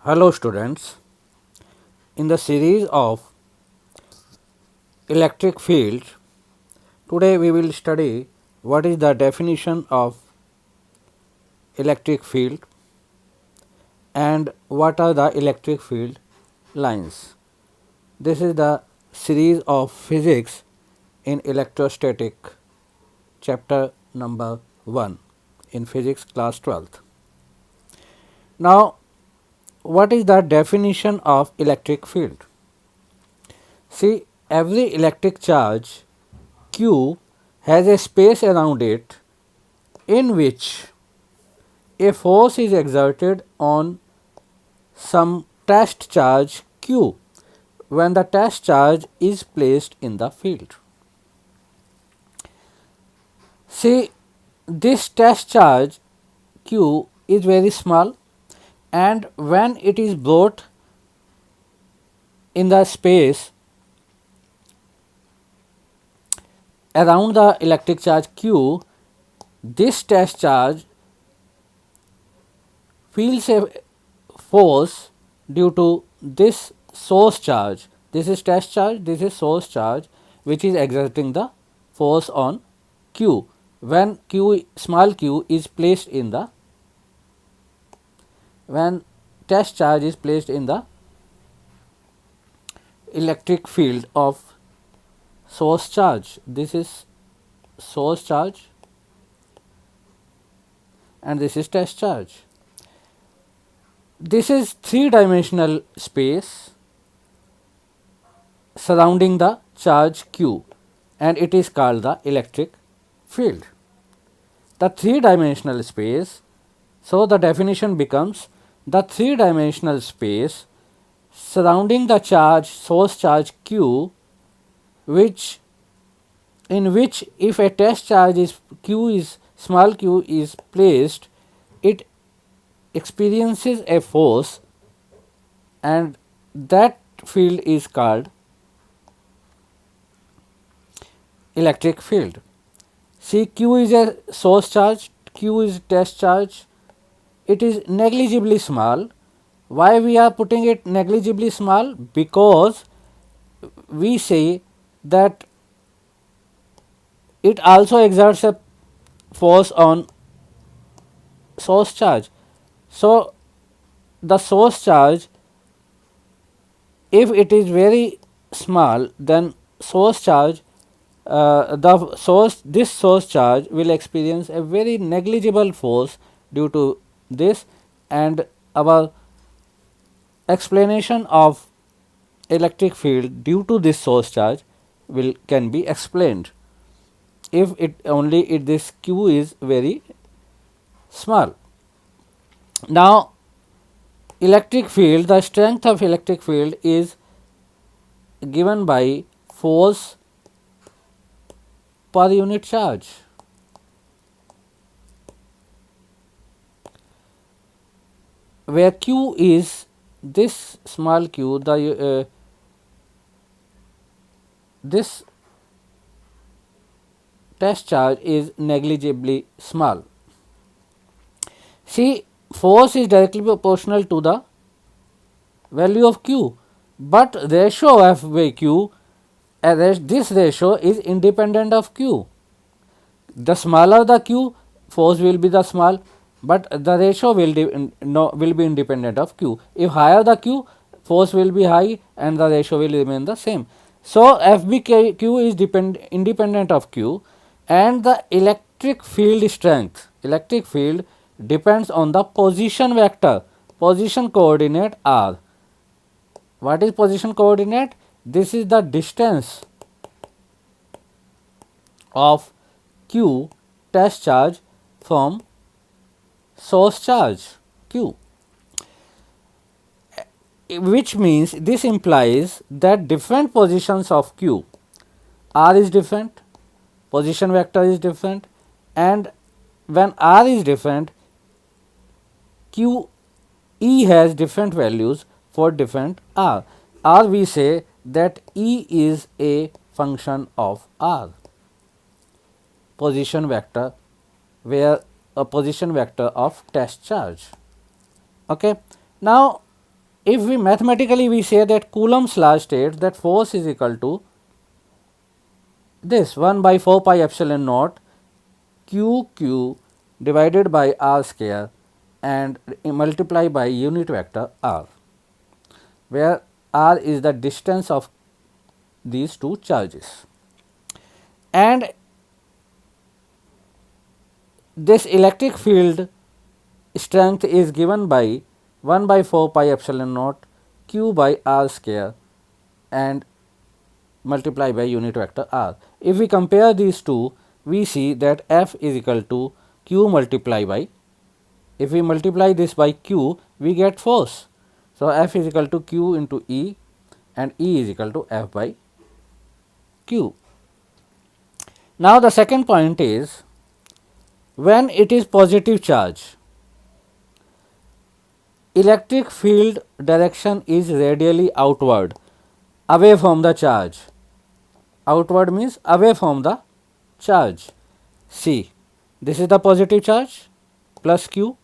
Hello students, in the series of electric field, today we will study what is the definition of electric field and what are the electric field lines. This is the series of physics in electrostatic chapter number 1 in physics class 12th. Now, what is the definition of electric field? See, every electric charge Q has a space around it in which a force is exerted on some test charge Q when the test charge is placed in the field. See, this test charge Q is very small, and when it is brought in the space around the electric charge Q, this test charge feels a force due to this source charge. This is test charge, this is source charge, which is exerting the force on Q when small q is placed in the when test charge is placed in the electric field of source charge. This is source charge and this is test charge. This is three-dimensional space surrounding the charge Q, and it is called the electric field. The three-dimensional space, so the definition becomes the three-dimensional space surrounding the charge source charge Q, which in which if a test charge is small q is placed, it experiences a force, and that field is called electric field. See, Q is a source charge, Q is test charge, it is negligibly small. Why we are putting it negligibly small? Because we say that it also exerts a force on source charge. So, the source charge, if it is very small, then source charge this source charge will experience a very negligible force due to this, and our explanation of electric field due to this source charge can be explained if this q is very small. Now, electric field, the strength of electric field is given by force per unit charge. Where q is this small q, this test charge is negligibly small. See, force is directly proportional to the value of q, but ratio F by q, this ratio is independent of q. The smaller the q, force will be the small, but the ratio will be independent of q. If higher the q, force will be high and the ratio will remain the same. So, Fbq is independent of q, and the electric field strength, electric field depends on the position vector, position coordinate r. What is position coordinate? This is the distance of q test charge from source charge q, which means this implies that different positions of q, r is different, position vector is different, and when r is different, q e has different values for different r. R, we say that e is a function of r, position vector, where a position vector of test charge. Okay. Now, if we mathematically we say that Coulomb's law states that force is equal to this 1 by 4 pi epsilon naught q divided by r square and multiply by unit vector r, where r is the distance of these two charges. And this electric field strength is given by 1 by 4 pi epsilon naught q by r square and multiply by unit vector r. If we compare these two, we see that F is equal to q multiply by, if we multiply this by q, we get force. So, F is equal to q into E and E is equal to F by q. Now, the second point is, when it is positive charge, electric field direction is radially outward, away from the charge. Outward means away from the charge. See, this is the positive charge plus q,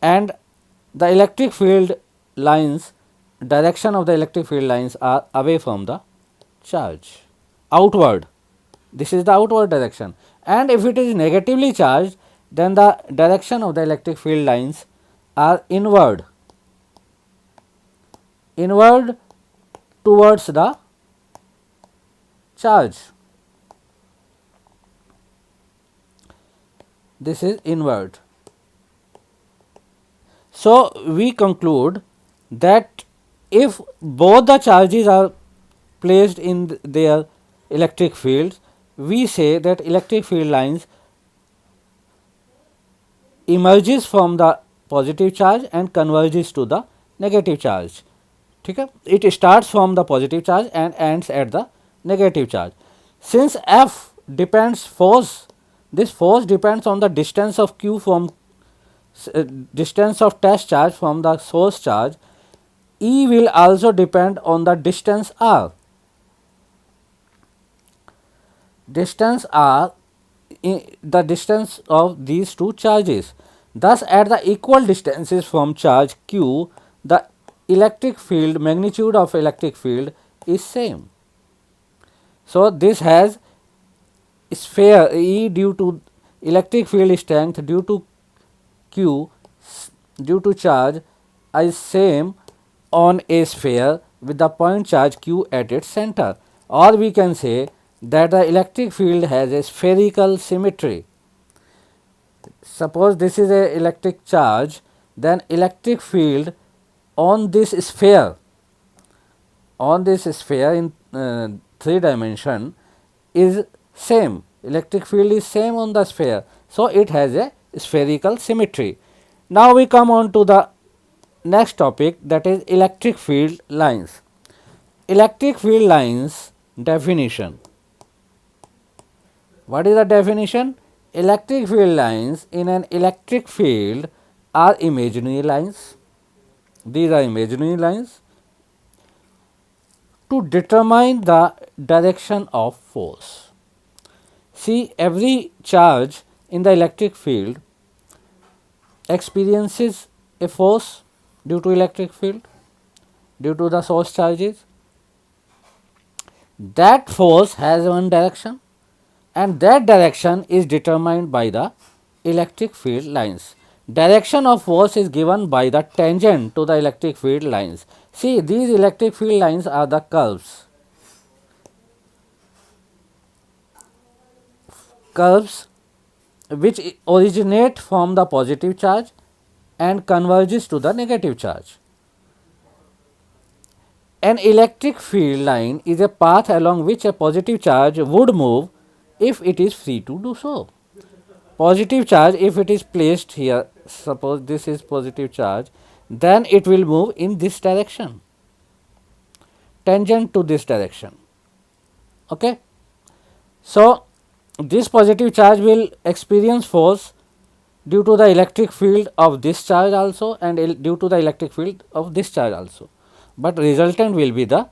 and the electric field lines, direction of the electric field lines are away from the charge, outward. This is the outward direction, and if it is negatively charged, then the direction of the electric field lines are inward, inward towards the charge. This is inward. So, we conclude that if both the charges are placed in their electric fields, we say that electric field lines emerges from the positive charge and converges to the negative charge. It starts from the positive charge and ends at the negative charge. Since F depends force, this force depends on the distance of q from distance of test charge from the source charge, E will also depend on the distance r. Distance r, the distance of these two charges. Thus, at the equal distances from charge q, the electric field, magnitude of electric field is same. So, this has sphere E due to electric field strength due to q due to charge is same on a sphere with the point charge q at its center, or we can say that the electric field has a spherical symmetry. Suppose this is a electric charge, then electric field on this sphere in 3 dimension is same, electric field is same on the sphere. So, it has a spherical symmetry. Now, we come on to the next topic, that is electric field lines. Electric field lines definition. What is the definition? Electric field lines in an electric field are imaginary lines. These are imaginary lines to determine the direction of force. See, every charge in the electric field experiences a force due to electric field, due to the source charges. That force has one direction, and that direction is determined by the electric field lines. Direction of force is given by the tangent to the electric field lines. See, these electric field lines are the curves. Curves which originate from the positive charge and converges to the negative charge. An electric field line is a path along which a positive charge would move if it is free to do so. Positive charge, if it is placed here, suppose this is positive charge, then it will move in this direction, tangent to this direction. Okay. So, this positive charge will experience force due to the electric field of this charge also and due to the electric field of this charge also, but resultant will be the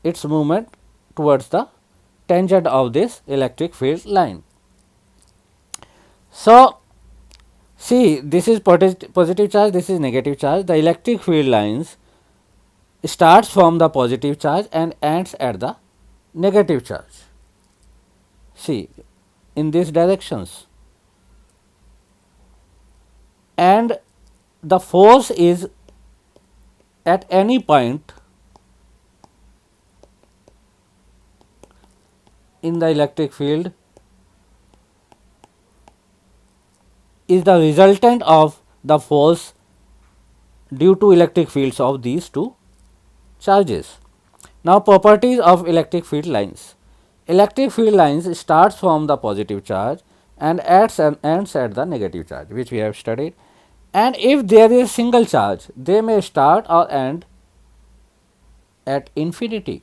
its movement towards the tangent of this electric field line. So, see, this is positive charge, this is negative charge. The electric field lines starts from the positive charge and ends at the negative charge. See, in these directions, and the force is at any point in the electric field is the resultant of the force due to electric fields of these two charges. Now, properties of electric field lines. Electric field lines starts from the positive charge and ends at the negative charge, which we have studied. And if there is single charge, they may start or end at infinity.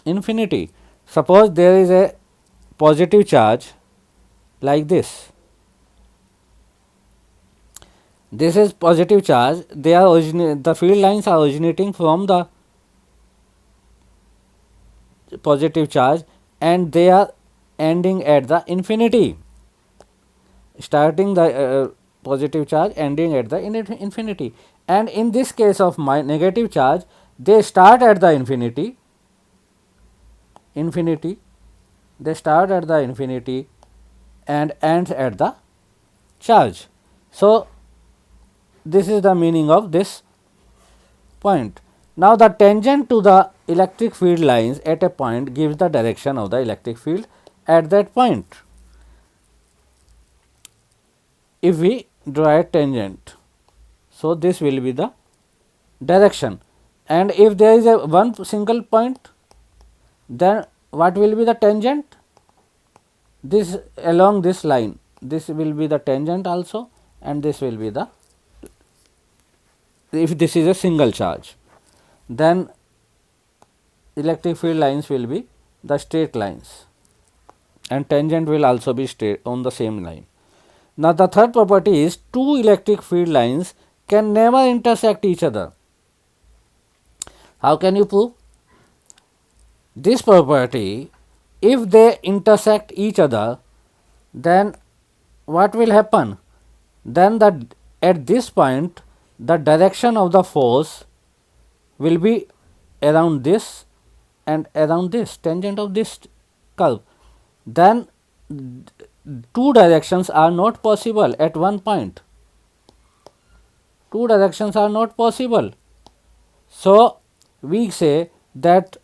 Infinity. Suppose there is a positive charge like this. This is positive charge. They are the field lines are originating from the positive charge and they are ending at the infinity. Starting the positive charge, ending at the infinity. And in this case of my negative charge, they start at the infinity. They start at the infinity and ends at the charge. So, this is the meaning of this point. Now, the tangent to the electric field lines at a point gives the direction of the electric field at that point. If we draw a tangent, so this will be the direction, and if there is a one single point, then what will be the tangent? This along this line, this will be the tangent also, and this will be the, if this is a single charge, then electric field lines will be the straight lines and tangent will also be straight on the same line. Now, the third property is two electric field lines can never intersect each other. How can you prove this property? If they intersect each other, then what will happen? Then at this point the direction of the force will be around this and around this, tangent of this curve. Then two directions are not possible at one point. Two directions are not possible. So, we say that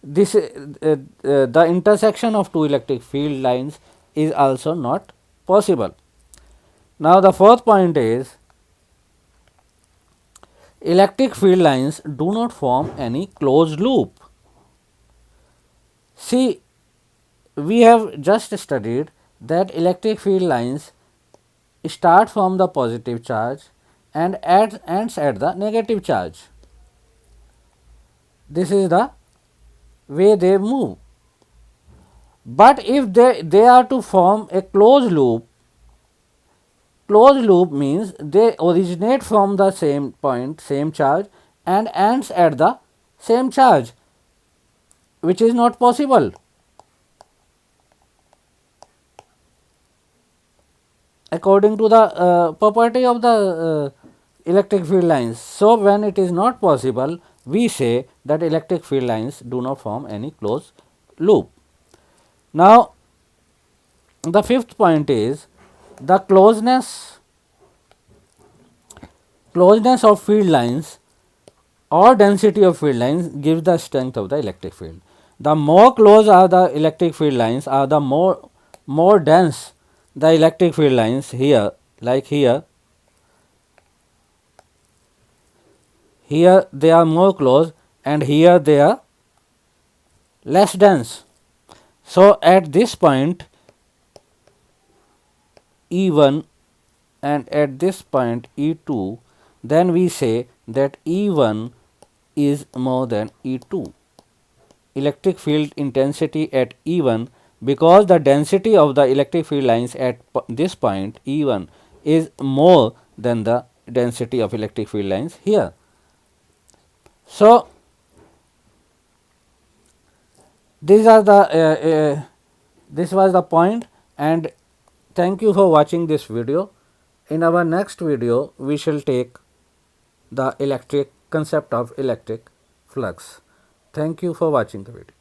this the intersection of two electric field lines is also not possible. Now, the fourth point is electric field lines do not form any closed loop. See, we have just studied that electric field lines start from the positive charge and ends at the negative charge. This is the way they move. But if they are to form a closed loop means they originate from the same point, same charge, and ends at the same charge, which is not possible. According to the property of the electric field lines. So, when it is not possible, we say that electric field lines do not form any closed loop. Now, the fifth point is the closeness of field lines or density of field lines gives the strength of the electric field. The more close are the electric field lines, are the more dense the electric field lines. Here, like here they are more close and here they are less dense. So, at this point E1 and at this point E2, then we say that E1 is more than E2. Electric field intensity at E1, because the density of the electric field lines at this point E1 is more than the density of electric field lines here. So, these are the this was the point, and thank you for watching this video. In our next video, we shall take the electric concept of electric flux. Thank you for watching the video.